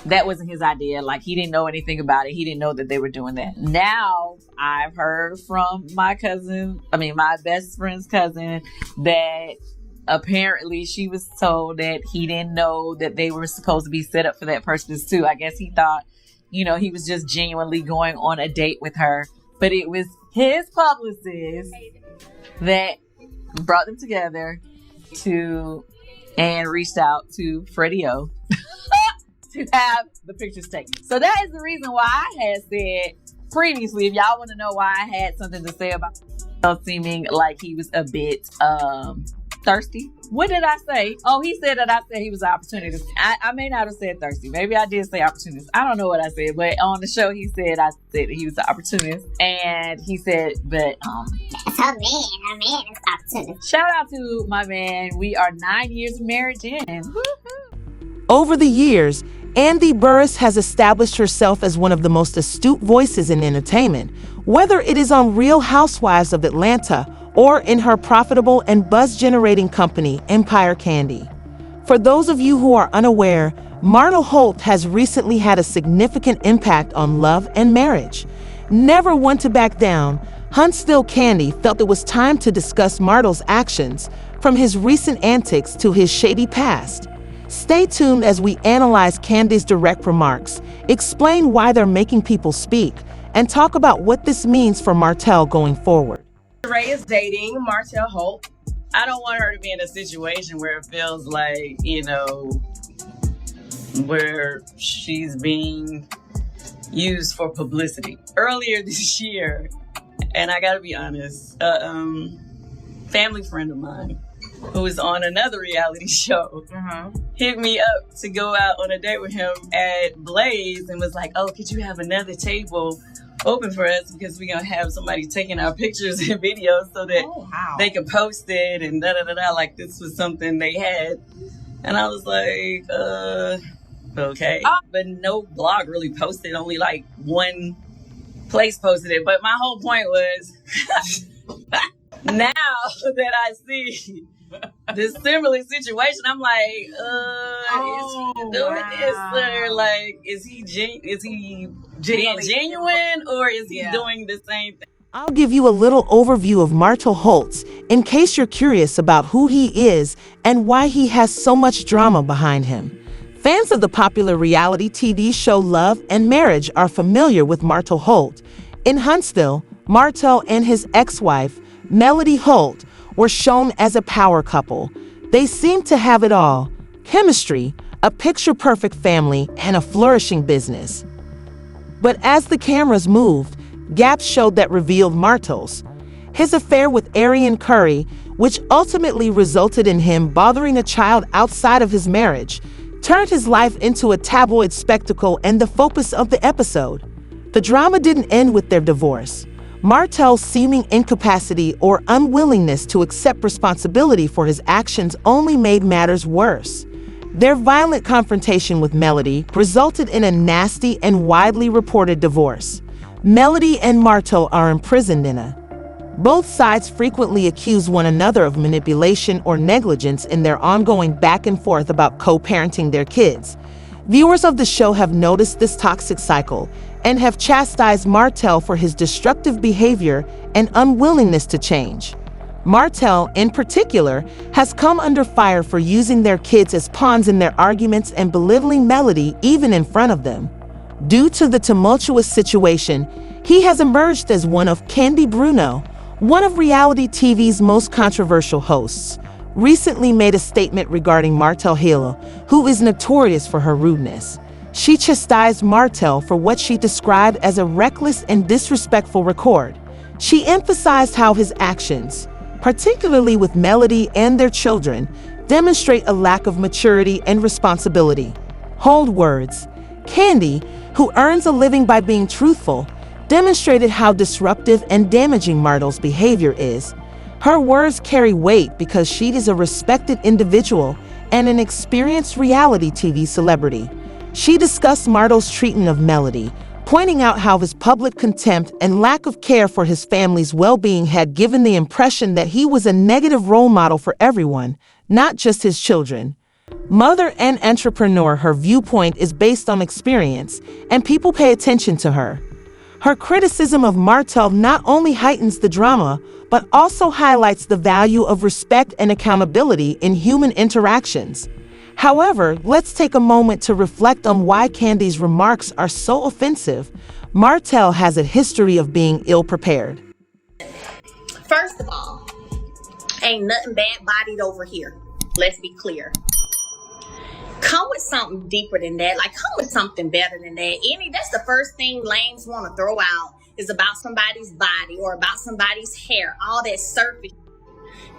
that wasn't his idea. Like, he didn't know anything about it. He didn't know that they were doing that. Now, I've heard from my best friend's cousin, that apparently she was told that he didn't know that they were supposed to be set up for that purpose too. I guess he thought, he was just genuinely going on a date with her. But it was his publicist that brought them together and reached out to Freddie O to have the pictures taken. So that is the reason why I had said previously, if y'all want to know why I had something to say about seeming like he was a bit thirsty. What did I say? Oh, he said that I said he was an opportunist. I may not have said thirsty. Maybe I did say opportunist. I don't know what I said, but on the show he said I said that he was an opportunist, and he said, but that's her man is opportunist. Shout out to my man. We are 9 years of marriage in. Woo-hoo. Over the years, Kandi Burruss has established herself as one of the most astute voices in entertainment, whether it is on Real Housewives of Atlanta or in her profitable and buzz-generating company, Empire Kandi. For those of you who are unaware, Martell Holt has recently had a significant impact on love and marriage. Never one to back down, Huntsville Kandi felt it was time to discuss Martell's actions, from his recent antics to his shady past. Stay tuned as we analyze Kandi's direct remarks, explain why they're making people speak, and talk about what this means for Martell going forward. Ray is dating Martell Holt. I don't want her to be in a situation where it feels like, where she's being used for publicity. Earlier this year, and I gotta be honest, a family friend of mine who is on another reality show hit me up to go out on a date with him at Blaze and was like, oh, could you have another table open for us, because we're gonna have somebody taking our pictures and videos so that they can post it and like this was something they had. And I was like, okay. But no blog really posted, only like one place posted it. But my whole point was now that I see this similar situation, I'm like, is he doing this, or like, is he being genuine, or is he doing the same thing? I'll give you a little overview of Martell Holt in case you're curious about who he is and why he has so much drama behind him. Fans of the popular reality TV show Love and Marriage are familiar with Martell Holt. In Huntsville, Martell and his ex-wife, Melody Holt, were shown as a power couple. They seemed to have it all: chemistry, a picture-perfect family, and a flourishing business. But as the cameras moved, gaps showed that revealed Martell's. His affair with Arian Curry, which ultimately resulted in him bothering a child outside of his marriage, turned his life into a tabloid spectacle and the focus of the episode. The drama didn't end with their divorce. Martell's seeming incapacity or unwillingness to accept responsibility for his actions only made matters worse. Their violent confrontation with Melody resulted in a nasty and widely reported divorce. Melody and Martell are imprisoned in a. Both sides frequently accuse one another of manipulation or negligence in their ongoing back and forth about co-parenting their kids. Viewers of the show have noticed this toxic cycle and have chastised Martell for his destructive behavior and unwillingness to change. Martell, in particular, has come under fire for using their kids as pawns in their arguments and belittling Melody even in front of them. Due to the tumultuous situation, he has emerged as one of Kandi Burruss, one of reality TV's most controversial hosts, recently made a statement regarding Martell Holt, who is notorious for her rudeness. She chastised Martell for what she described as a reckless and disrespectful record. She emphasized how his actions, particularly with Melody and their children, demonstrate a lack of maturity and responsibility. Hold words. Kandi, who earns a living by being truthful, demonstrated how disruptive and damaging Martell's behavior is. Her words carry weight because she is a respected individual and an experienced reality TV celebrity. She discussed Martell's treatment of Melody, pointing out how his public contempt and lack of care for his family's well-being had given the impression that he was a negative role model for everyone, not just his children. Mother and entrepreneur, her viewpoint is based on experience, and people pay attention to her. Her criticism of Martell not only heightens the drama, but also highlights the value of respect and accountability in human interactions. However, let's take a moment to reflect on why Kandi's remarks are so offensive. Martell has a history of being ill-prepared. First of all, ain't nothing bad-bodied over here. Let's be clear. Come with something deeper than that. Like, come with something better than that. That's the first thing lames want to throw out is about somebody's body or about somebody's hair. All that surface.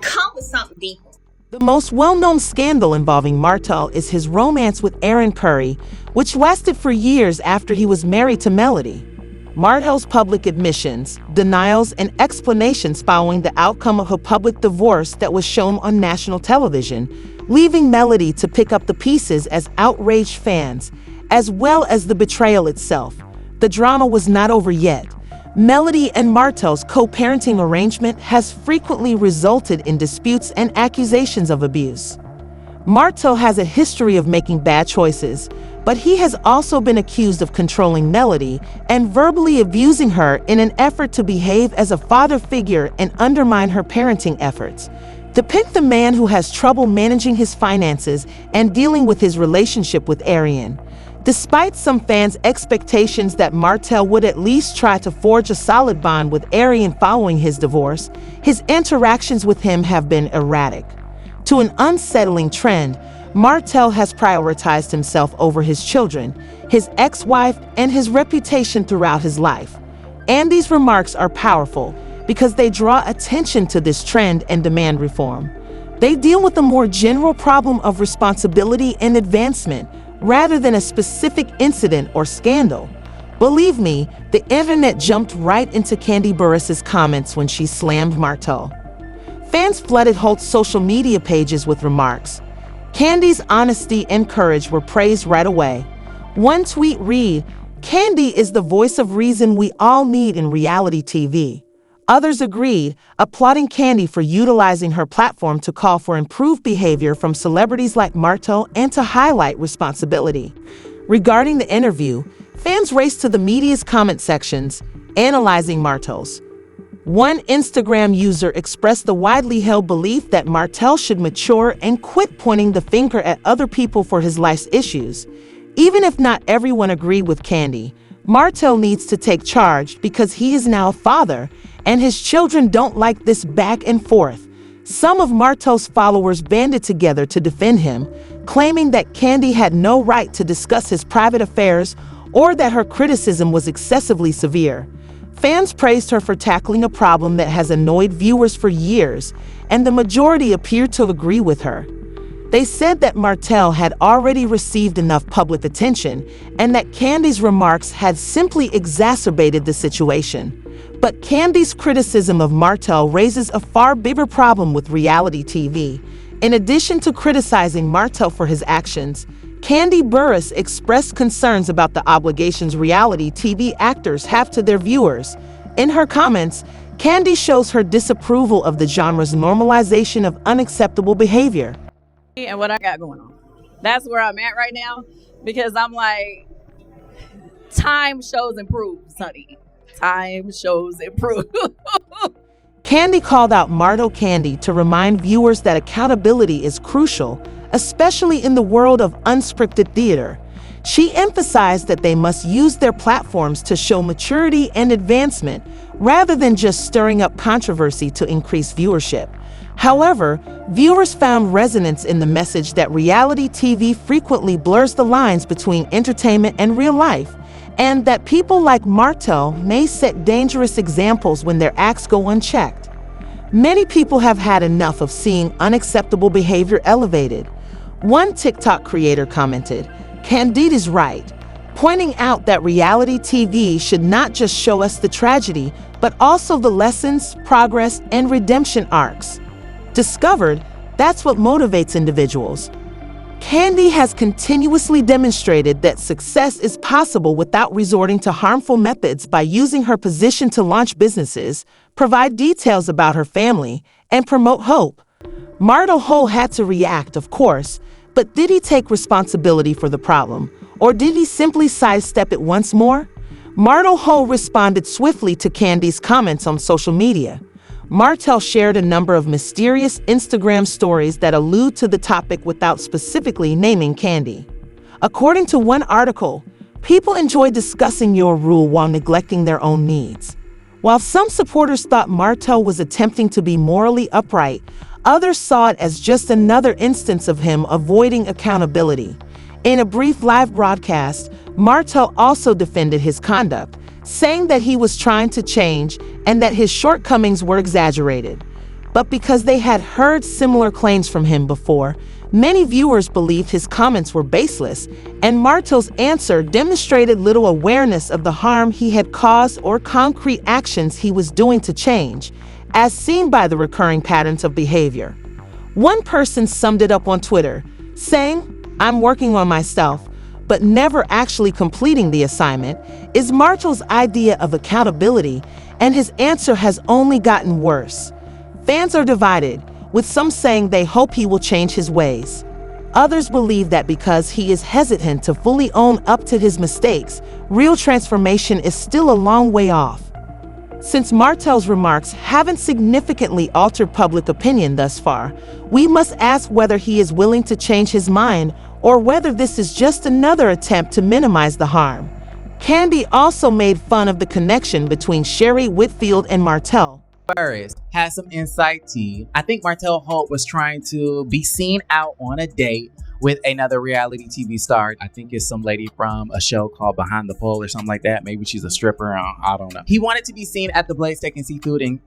Come with something deeper. The most well-known scandal involving Martell is his romance with Erin Curry, which lasted for years after he was married to Melody. Martell's public admissions, denials, and explanations following the outcome of a public divorce that was shown on national television, leaving Melody to pick up the pieces as outraged fans, as well as the betrayal itself. The drama was not over yet. Melody and Martell's co-parenting arrangement has frequently resulted in disputes and accusations of abuse. Martell has a history of making bad choices, but he has also been accused of controlling Melody and verbally abusing her in an effort to behave as a father figure and undermine her parenting efforts. Depict the man who has trouble managing his finances and dealing with his relationship with Erin. Despite some fans' expectations that Martell would at least try to forge a solid bond with Erin following his divorce, his interactions with him have been erratic. To an unsettling trend, Martell has prioritized himself over his children, his ex-wife, and his reputation throughout his life. Kandi's remarks are powerful because they draw attention to this trend and demand reform. They deal with a more general problem of responsibility and advancement, rather than a specific incident or scandal. Believe me, the internet jumped right into Kandi Burruss's comments when she slammed Martell. Fans flooded Holt's social media pages with remarks. Kandi's honesty and courage were praised right away. One tweet read, "Kandi is the voice of reason we all need in reality TV." Others agreed, applauding Kandi for utilizing her platform to call for improved behavior from celebrities like Martell and to highlight responsibility. Regarding the interview, fans raced to the media's comment sections, analyzing Martell's. One Instagram user expressed the widely held belief that Martell should mature and quit pointing the finger at other people for his life's issues. Even if not everyone agreed with Kandi, Martell needs to take charge because he is now a father, and his children don't like this back and forth. Some of Martell's followers banded together to defend him, claiming that Kandi had no right to discuss his private affairs or that her criticism was excessively severe. Fans praised her for tackling a problem that has annoyed viewers for years, and the majority appeared to agree with her. They said that Martell had already received enough public attention and that Kandi's remarks had simply exacerbated the situation. But Kandi's criticism of Martell raises a far bigger problem with reality TV. In addition to criticizing Martell for his actions, Kandi Burruss expressed concerns about the obligations reality TV actors have to their viewers. In her comments, Kandi shows her disapproval of the genre's normalization of unacceptable behavior. And what I got going on. That's where I'm at right now, because I'm like, time shows improve, honey. Time shows improve. Kandi called out Martell Kandi to remind viewers that accountability is crucial, especially in the world of unscripted theater. She emphasized that they must use their platforms to show maturity and advancement, rather than just stirring up controversy to increase viewership. However, viewers found resonance in the message that reality TV frequently blurs the lines between entertainment and real life, and that people like Martell may set dangerous examples when their acts go unchecked. Many people have had enough of seeing unacceptable behavior elevated. One TikTok creator commented, "Kandi is right," pointing out that reality TV should not just show us the tragedy, but also the lessons, progress, and redemption arcs. Discovered, that's what motivates individuals. Kandi has continuously demonstrated that success is possible without resorting to harmful methods by using her position to launch businesses, provide details about her family, and promote hope. Martell Holt had to react, of course, But did he take responsibility for the problem, or did he simply sidestep it once more? Martell Holt responded swiftly to Kandi's comments on social media. Martell shared a number of mysterious Instagram stories that allude to the topic without specifically naming Kandi. According to one article, people enjoy discussing your rule while neglecting their own needs. While some supporters thought Martell was attempting to be morally upright, others saw it as just another instance of him avoiding accountability. In a brief live broadcast, Martell also defended his conduct, saying that he was trying to change and that his shortcomings were exaggerated. But because they had heard similar claims from him before, many viewers believed his comments were baseless, and Martell's answer demonstrated little awareness of the harm he had caused or concrete actions he was doing to change, as seen by the recurring patterns of behavior. One person summed it up on Twitter, saying, "I'm working on myself, but never actually completing the assignment," is Martell's idea of accountability, and his answer has only gotten worse. Fans are divided, with some saying they hope he will change his ways. Others believe that because he is hesitant to fully own up to his mistakes, real transformation is still a long way off. Since Martell's remarks haven't significantly altered public opinion thus far, we must ask whether he is willing to change his mind or whether this is just another attempt to minimize the harm. Kandi also made fun of the connection between Sherry Whitfield and Martell. Burruss has some inside tea. I think Martell Holt was trying to be seen out on a date with another reality TV star. I think it's some lady from a show called Behind the Pole or something like that. Maybe she's a stripper. I don't know. He wanted to be seen at the Blaze Steak and Seafood in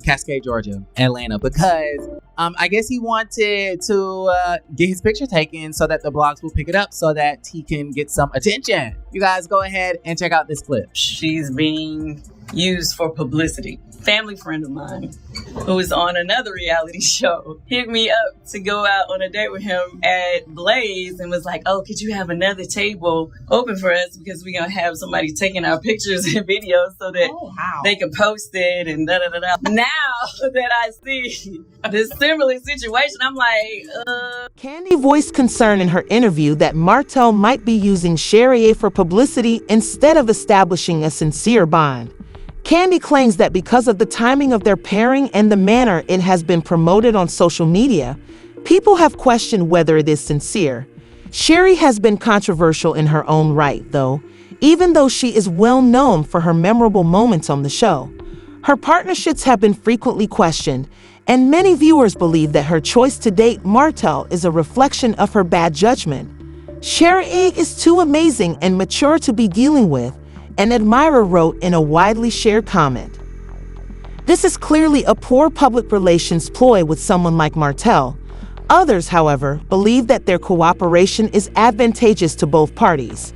Cascade, Georgia, Atlanta, because I guess he wanted to get his picture taken so that the blogs will pick it up so that he can get some attention. You guys go ahead and check out this clip. She's being used for publicity. Family friend of mine who is on another reality show hit me up to go out on a date with him at Blaze and was like, "Oh, could you have another table open for us because we're gonna have somebody taking our pictures and videos so that they can post it and da da da da." Now that I see this similar situation, I'm like, Kandi voiced concern in her interview that Martell might be using Sherry for publicity instead of establishing a sincere bond. Kandi claims that because of the timing of their pairing and the manner it has been promoted on social media, people have questioned whether it is sincere. Sherry has been controversial in her own right, though, even though she is well known for her memorable moments on the show. Her partnerships have been frequently questioned, and many viewers believe that her choice to date Martell is a reflection of her bad judgment. Sherry is too amazing and mature to be dealing with, an admirer wrote in a widely shared comment. This is clearly a poor public relations ploy with someone like Martell. Others, however, believe that their cooperation is advantageous to both parties.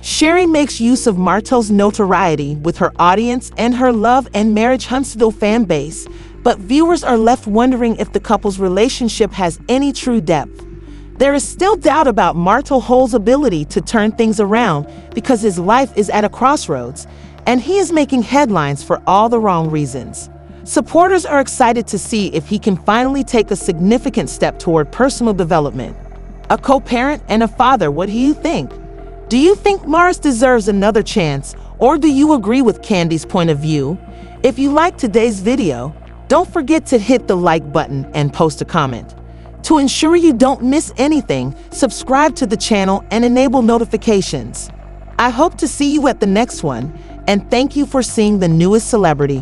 Sherry makes use of Martell's notoriety with her audience and her love and marriage Huntsville fan base, but viewers are left wondering if the couple's relationship has any true depth. There is still doubt about Martell Holt's ability to turn things around because his life is at a crossroads, and he is making headlines for all the wrong reasons. Supporters are excited to see if he can finally take a significant step toward personal development. A co-parent and a father, what do you think? Do you think Mars deserves another chance, or do you agree with Kandi's point of view? If you liked today's video, don't forget to hit the like button and post a comment. To ensure you don't miss anything, subscribe to the channel and enable notifications. I hope to see you at the next one, and thank you for seeing the newest celebrity.